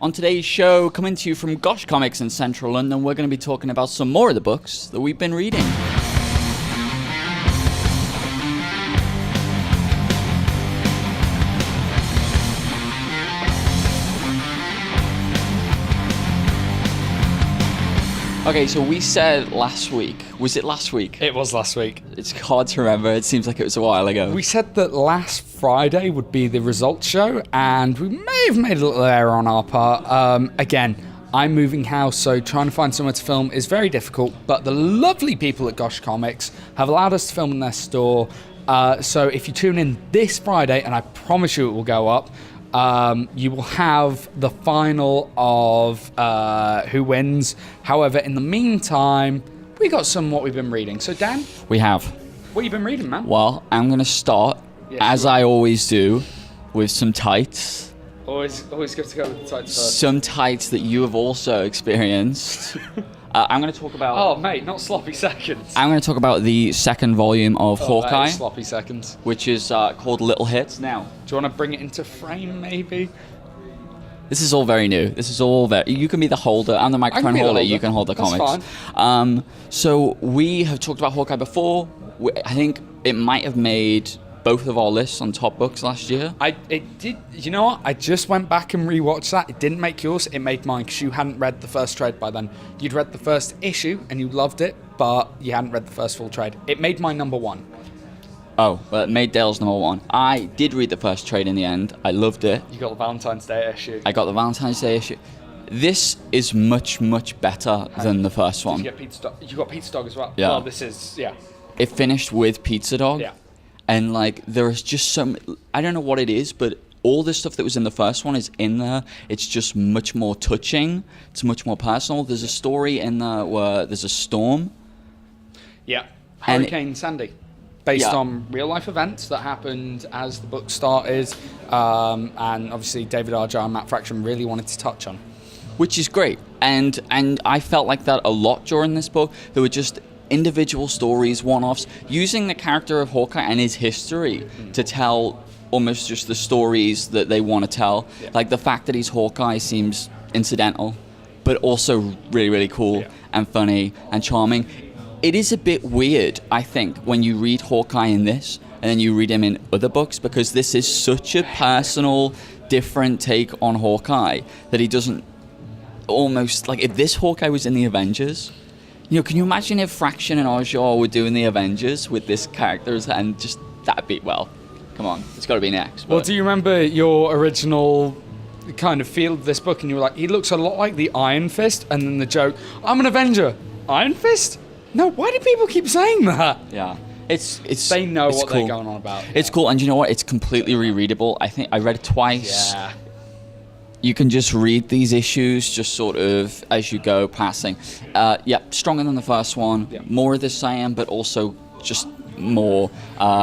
On today's show, coming to you from Gosh Comics in central London, we're going to be talking about some more of the books that we've been reading. Okay, so we said last week. Was it last week? It was last week. It's hard to remember. It seems like it was a while ago. We said that last Friday would be the results show, and we may have made a little error on our part. Again, I'm moving house, so trying to find somewhere to film is very difficult, but the lovely people at Gosh Comics have allowed us to film in their store. So if you tune in this Friday, and I promise you it will go up, you will have the final of who wins. However, in the meantime, we got some what we've been reading. So, Dan? We have. What you been reading, man? Well, I'm going to start, as I always do, with some tights. Always good to go with the tights first. Some tights that you have also experienced. I'm going to talk about... Oh, mate, not sloppy seconds. I'm going to talk about the second volume of Hawkeye. Sloppy seconds. Which is called Little Hits. Now, do you want to bring it into frame, maybe? This is all very new. This is all very... You can be the holder. I'm the microphone holder. You can hold the comics. Fine. So we have talked about Hawkeye before. I think it might have made both of our lists on top books last year. It did. You know what? I just went back and rewatched that. It didn't make yours. It made mine because you hadn't read the first trade by then. You'd read the first issue and you loved it, but you hadn't read the first full trade. It made mine number one. Oh, well, it made Dale's number one. I did read the first trade in the end. I loved it. You got the Valentine's Day issue. I got the Valentine's Day issue. This is much, much better than the first one. You got Pizza Dog as well? Yeah. Well, this is, yeah. It finished with Pizza Dog. Yeah. And, like, there is just some... I don't know what it is, but all the stuff that was in the first one is in there. It's just much more touching. It's much more personal. There's a story in there where there's a storm. Yeah. Hurricane Sandy. Based on real-life events that happened as the book started, and obviously David R.J. and Matt Fraction really wanted to touch on. Which is great. And I felt like that a lot during this book. There were just individual stories, one-offs, using the character of Hawkeye and his history to tell almost just the stories that they want to tell. Yeah. Like the fact that he's Hawkeye seems incidental, but also really, really cool and funny and charming. It is a bit weird, I think, when you read Hawkeye in this and then you read him in other books, because this is such a personal, different take on Hawkeye that he doesn't almost... Like, if this Hawkeye was in the Avengers, you know, can you imagine if Fraction and Arjor were doing the Avengers with this characters, and just that'd be, well, come on, it's got to be next. But. Well, do you remember your original kind of feel of this book, and you were like, he looks a lot like the Iron Fist, and then the joke, I'm an Avenger. Iron Fist? No, why do people keep saying that? Yeah. It's they know it's what cool. they're going on about. It's cool, and you know what? It's completely rereadable. I think I read it twice. Yeah. You can just read these issues just sort of as you go, passing. Stronger than the first one. Yeah. More of the same, but also just more.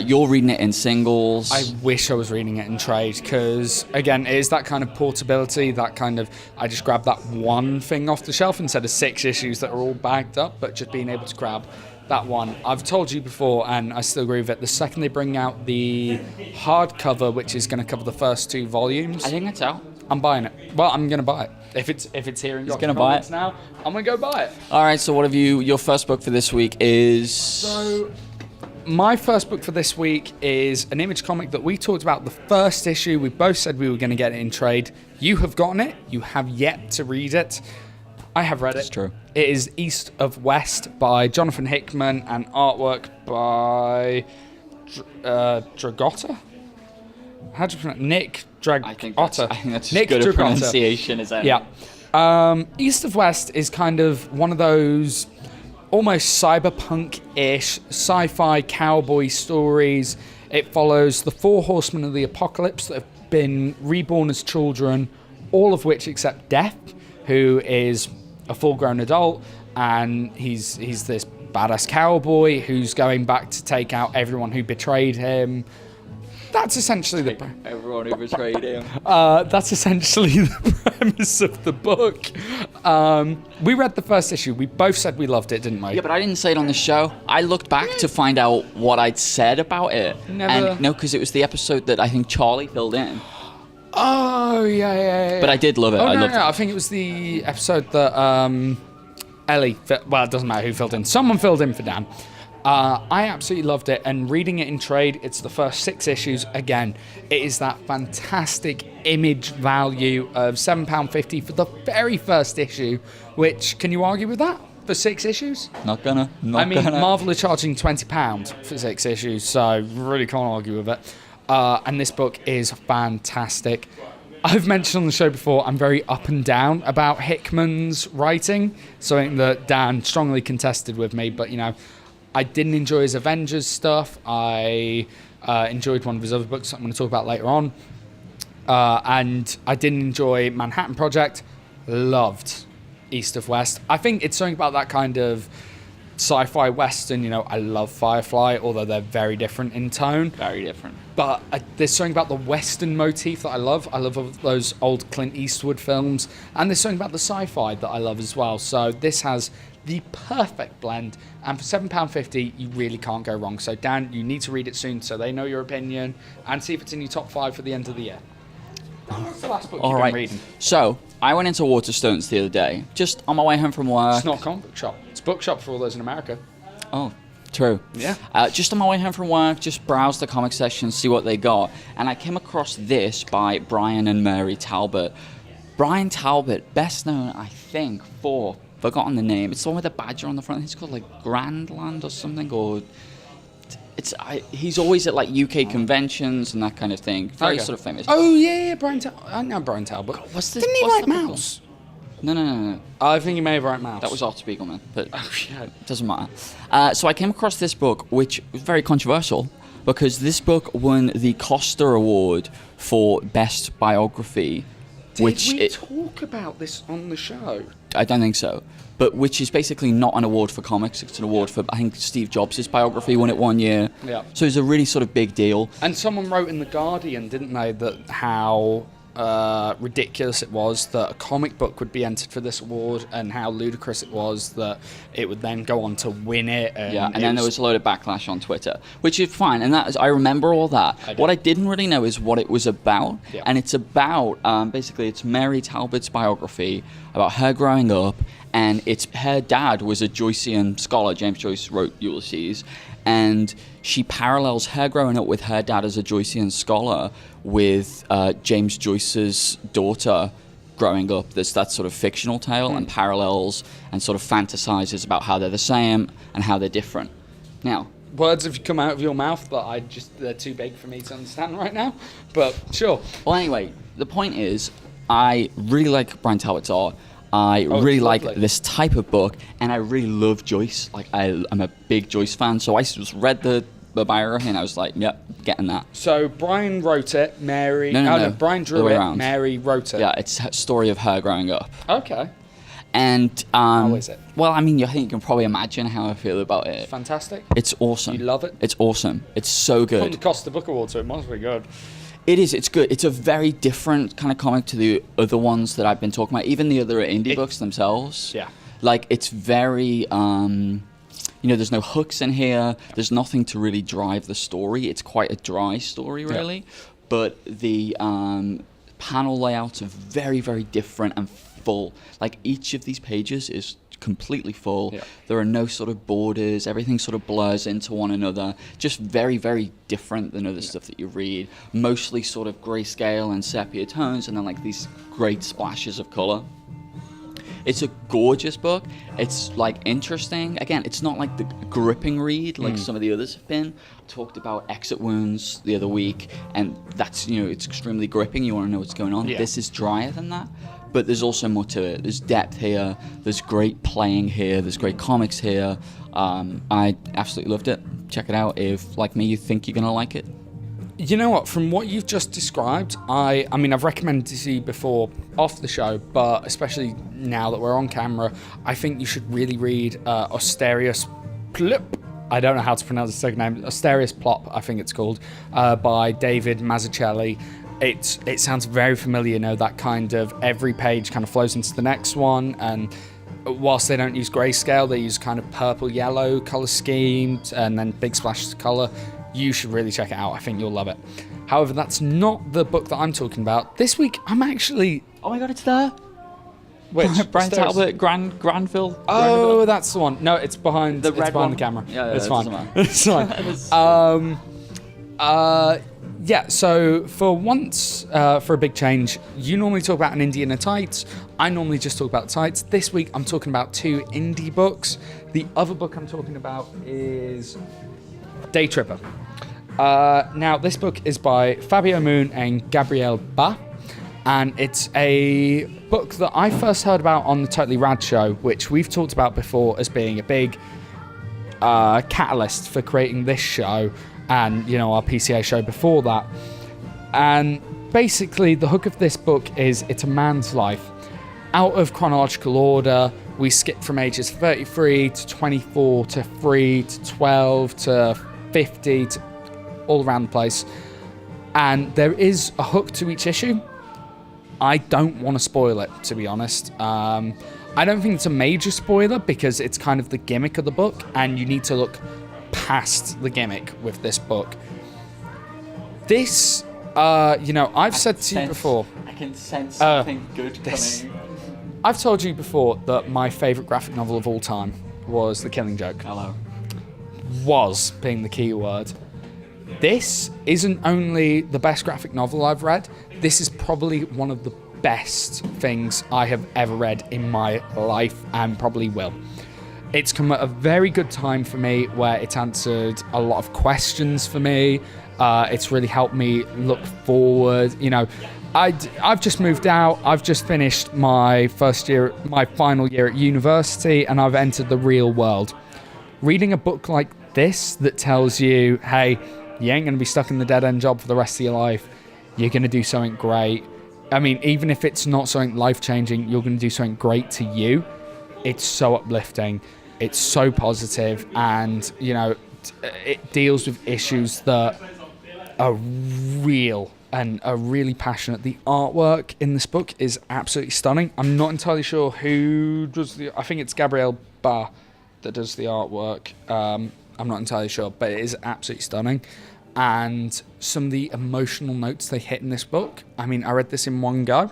You're reading it in singles. I wish I was reading it in trade, because, again, it is that kind of portability, that kind of, I just grabbed that one thing off the shelf instead of 6 issues that are all bagged up, but just being able to grab that one. I've told you before, and I still agree with it, the second they bring out the hardcover, which is going to cover the first 2 volumes... I think that's out. I'm buying it. Well, I'm going to buy it. If it's here in Gosh Comics now, I'm going to go buy it. All right, so what have your first book for this week is... So, my first book for this week is an Image comic that we talked about the first issue. We both said we were going to get it in trade. You have gotten it. You have yet to read it. I have read it. It's true. It is East of West by Jonathan Hickman and artwork by Dragotta? How do you pronounce it? Nick Dragotta. I think that's as good a pronunciation as any. Yeah. East of West is kind of one of those almost cyberpunk-ish sci-fi cowboy stories. It follows the 4 horsemen of the apocalypse that have been reborn as children, all of which except Death, who is a full-grown adult, and he's this badass cowboy who's going back to take out everyone who betrayed him. That's essentially everyone who betrayed him. That's essentially the premise of the book. We read the first issue. We both said we loved it, didn't we? Yeah, but I didn't say it on the show. I looked back to find out what I'd said about it. Never. And no, because it was the episode that I think Charlie filled in. Oh, yeah. But I did love it. Oh, I no, loved it. I think it was the episode that Ellie, well, it doesn't matter who filled in. Someone filled in for Dan. I absolutely loved it, and reading it in trade, it's the first 6 issues. Again, it is that fantastic image value of £7.50 for the very first issue, which, can you argue with that for 6 issues? Not gonna. Marvel are charging £20 for 6 issues, so really can't argue with it. And this book is fantastic. I've mentioned on the show before, I'm very up and down about Hickman's writing, something that Dan strongly contested with me, but, you know, I didn't enjoy his Avengers stuff. I enjoyed one of his other books that I'm going to talk about later on. And I didn't enjoy Manhattan Project. Loved East of West. I think it's something about that kind of sci-fi western. You know, I love Firefly, although they're very different in tone. Very different. But there's something about the western motif that I love. I love those old Clint Eastwood films. And there's something about the sci-fi that I love as well. So this has the perfect blend, and for £7.50 you really can't go wrong. So Dan, you need to read it soon so they know your opinion, and see if it's in your top 5 for the end of the year. What's the last book you've been reading? So I went into Waterstones the other day, just on my way home from work. It's not a comic book shop, it's a bookshop for all those in America. Oh, true. Yeah. Just on my way home from work, just browsed the comic section, see what they got, and I came across this by Brian and Mary Talbot. Brian Talbot, best known, I think, for, forgotten the name, it's the one with the badger on the front. It's called like Grandland or something, or he's always at like UK conventions and that kind of thing. Very sort of famous. Oh yeah, Brian Talbot. I know Brian Talbot. Didn't he write Mouse? No. I think he may have written Mouse. That was Art Spiegelman, but yeah. it doesn't matter. So I came across this book, which was very controversial, because this book won the Costa Award for Best Biography. Did we talk about this on the show? I don't think so. But which is basically not an award for comics. It's an award for, I think, Steve Jobs' biography won it one year. Yeah. So it's a really sort of big deal. And someone wrote in The Guardian, didn't they, that how ridiculous it was that a comic book would be entered for this award, and how ludicrous it was that it would then go on to win it. And then there was a load of backlash on Twitter, which is fine. And I remember all that. What I didn't really know is what it was about. Yeah. And it's about, basically, it's Mary Talbot's biography about her growing up. And her dad was a Joycean scholar. James Joyce wrote Ulysses. And she parallels her growing up with her dad as a Joycean scholar with James Joyce's daughter growing up. There's that sort of fictional tale and parallels and sort of fantasizes about how they're the same and how they're different. Now, words have come out of your mouth, but they're too big for me to understand right now. But sure. Well, anyway, the point is, I really like Brian Talbot's art. I really like this type of book, and I really love Joyce. Like, I'm a big Joyce fan, so I just read the biography, and I was like, yep, getting that. So Brian wrote it, Mary... No. Brian drew it, Mary wrote it. Yeah, it's a story of her growing up. Okay. And... how is it? Well, I mean, I think you can probably imagine how I feel about it. Fantastic. It's awesome. You love it? It's awesome. It's so good. Won the Costa Book Award, so it must be good. It is. It's good. It's a very different kind of comic to the other ones that I've been talking about, even the other indie books themselves. Yeah. Like, it's very... there's no hooks in here. There's nothing to really drive the story. It's quite a dry story, really. Yeah. But the panel layouts are very, very different and full. Like, each of these pages is completely full. Yeah. There are no sort of borders. Everything sort of blurs into one another. Just very, very different than other stuff that you read. Mostly sort of grayscale and sepia tones, and then like these great splashes of color. It's a gorgeous book. It's like interesting. Again, it's not like the gripping read like some of the others have been. I talked about Exit Wounds the other week, and that's, it's extremely gripping. You want to know what's going on. Yeah. This is drier than that, but there's also more to it. There's depth here. There's great playing here. There's great comics here. I absolutely loved it. Check it out if, like me, you think you're gonna like it. You know what? From what you've just described, I mean, I've recommended it to you before off the show, but especially now that we're on camera, I think you should really read Asterius Plop. I don't know how to pronounce the second name. Asterius Plop, I think it's called, by David Mazzucchelli. It sounds very familiar, that kind of every page kind of flows into the next one, and whilst they don't use grayscale, they use kind of purple-yellow color schemes and then big splashes of color. You should really check it out. I think you'll love it. However, that's not the book that I'm talking about. This week, I'm actually... Oh my god, it's there. Which? Brian Stairs? Talbot, Granville. Oh, that's the one. No, it's behind the red behind one? the camera. Yeah, it's it fine. doesn't matter. It's fine. Yeah, so for once, for a big change, you normally talk about an indie and a tights. I normally just talk about tights. This week, I'm talking about 2 indie books. The other book I'm talking about is Daytripper. Now, this book is by Fabio Moon and Gabrielle Ba, and it's a book that I first heard about on the Totally Rad show, which we've talked about before as being a big catalyst for creating this show, and, you know, our PCA show before that. And basically, the hook of this book is it's a man's life. Out of chronological order, we skip from ages 33 to 24 to 3 to 12 to 50 to all around the place. And there is a hook to each issue. I don't want to spoil it, to be honest. I don't think it's a major spoiler because it's kind of the gimmick of the book, and you need to look past the gimmick with this book. This, you know, I've said to you before. I can sense something good coming. I've told you before that my favourite graphic novel of all time was The Killing Joke. Hello. Was being the key word. This isn't only the best graphic novel I've read, this is probably one of the best things I have ever read in my life, and probably will. It's come at a very good time for me, where it's answered a lot of questions for me. It's really helped me look forward. You know, I've just moved out. I've just finished my final year at university, and I've entered the real world. Reading a book like this that tells you, hey, you ain't going to be stuck in the dead-end job for the rest of your life. You're going to do something great. I mean, even if it's not something life-changing, you're going to do something great to you. It's so uplifting. It's so positive, and, you know, it deals with issues that are real and are really passionate. The artwork in this book is absolutely stunning. I'm not entirely sure who does I think it's Gabrielle Ba that does the artwork. I'm not entirely sure, but it is absolutely stunning. And some of the emotional notes they hit in this book, I mean, I read this in one go,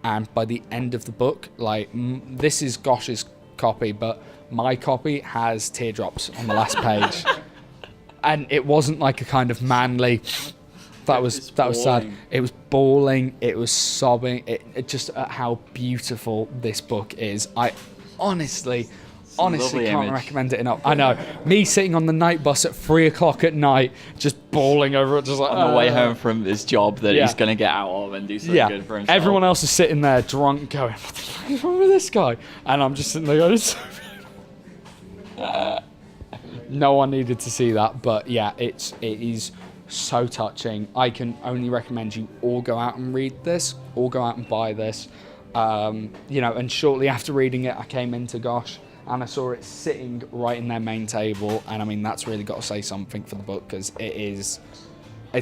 and by the end of the book, like, this is Gosh's copy, but my copy has teardrops on the last page. And it wasn't like a kind of manly, that was sad. It was bawling, it was sobbing, it just at how beautiful this book is. I honestly can't recommend it enough. I know, me sitting on the night bus at 3 o'clock at night, just bawling over it, just like on the way home from his job that he's going to get out of and do something good for himself. Everyone else is sitting there drunk going, what the fuck is wrong with this guy? And I'm just sitting there going, it's so no one needed to see that, but yeah, it is so touching. I can only recommend you all go out and read this, all go out and buy this. You know, and shortly after reading it, I came into Gosh, and I saw it sitting right in their main table, and I mean, that's really got to say something for the book, because it's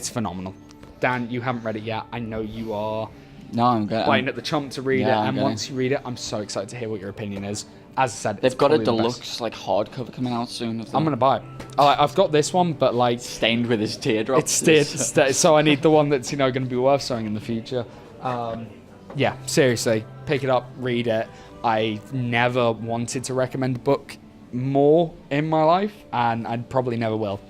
phenomenal. Dan, you haven't read it yet. I know you are. No, I'm good. Waiting at the chump to read it, and once you read it, I'm so excited to hear what your opinion is. As I said, they've got a deluxe like hardcover coming out soon. I'm gonna buy it. I've got this one, but like stained with his teardrops. It's so I need the one that's, you know, going to be worth something in the future. Yeah, seriously, pick it up, read it. I never wanted to recommend a book more in my life, and I probably never will.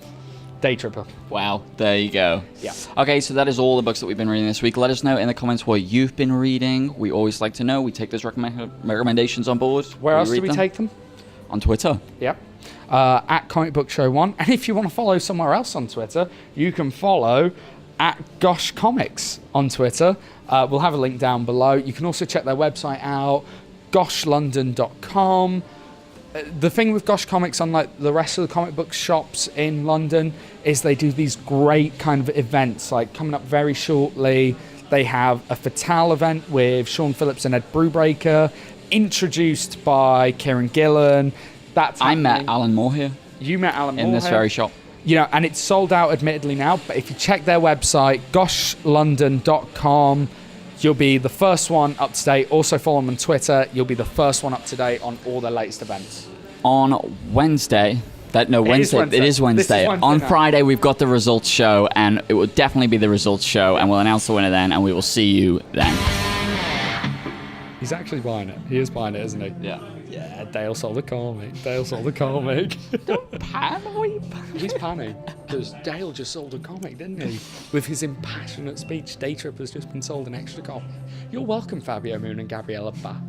Daytripper. Wow, there you go. Yeah. Okay, so that is all the books that we've been reading this week. Let us know in the comments what you've been reading. We always like to know. We take those recommendations on board. Where else do we take them? On Twitter. Yep. At Comic Book Show 1. And if you want to follow somewhere else on Twitter, you can follow at Gosh Comics on Twitter. We'll have a link down below. You can also check their website out, goshlondon.com. The thing with Gosh Comics, unlike the rest of the comic book shops in London, is they do these great kind of events. Like, coming up very shortly, they have a Fatale event with Sean Phillips and Ed Brubaker, introduced by Kieran Gillen. I met Alan Moore here. You met Alan Moore in this very shop. You know, and it's sold out admittedly now, but if you check their website, goshlondon.com, you'll be the first one up to date. Also follow them on Twitter. You'll be the first one up to date on all their latest events. On Wednesday, Wednesday. It is Wednesday. On Friday, we've got the results show, and it will definitely be the results show, and we'll announce the winner then, and we will see you then. He's actually buying it. He is buying it, isn't he? Yeah. Yeah, Dale sold the comic. Dale sold the comic. Pan? He's panning because Dale just sold a comic, didn't he? With his impassionate speech, Daytripper's just been sold an extra copy. You're welcome, Fabio Moon and Gabriella Ba.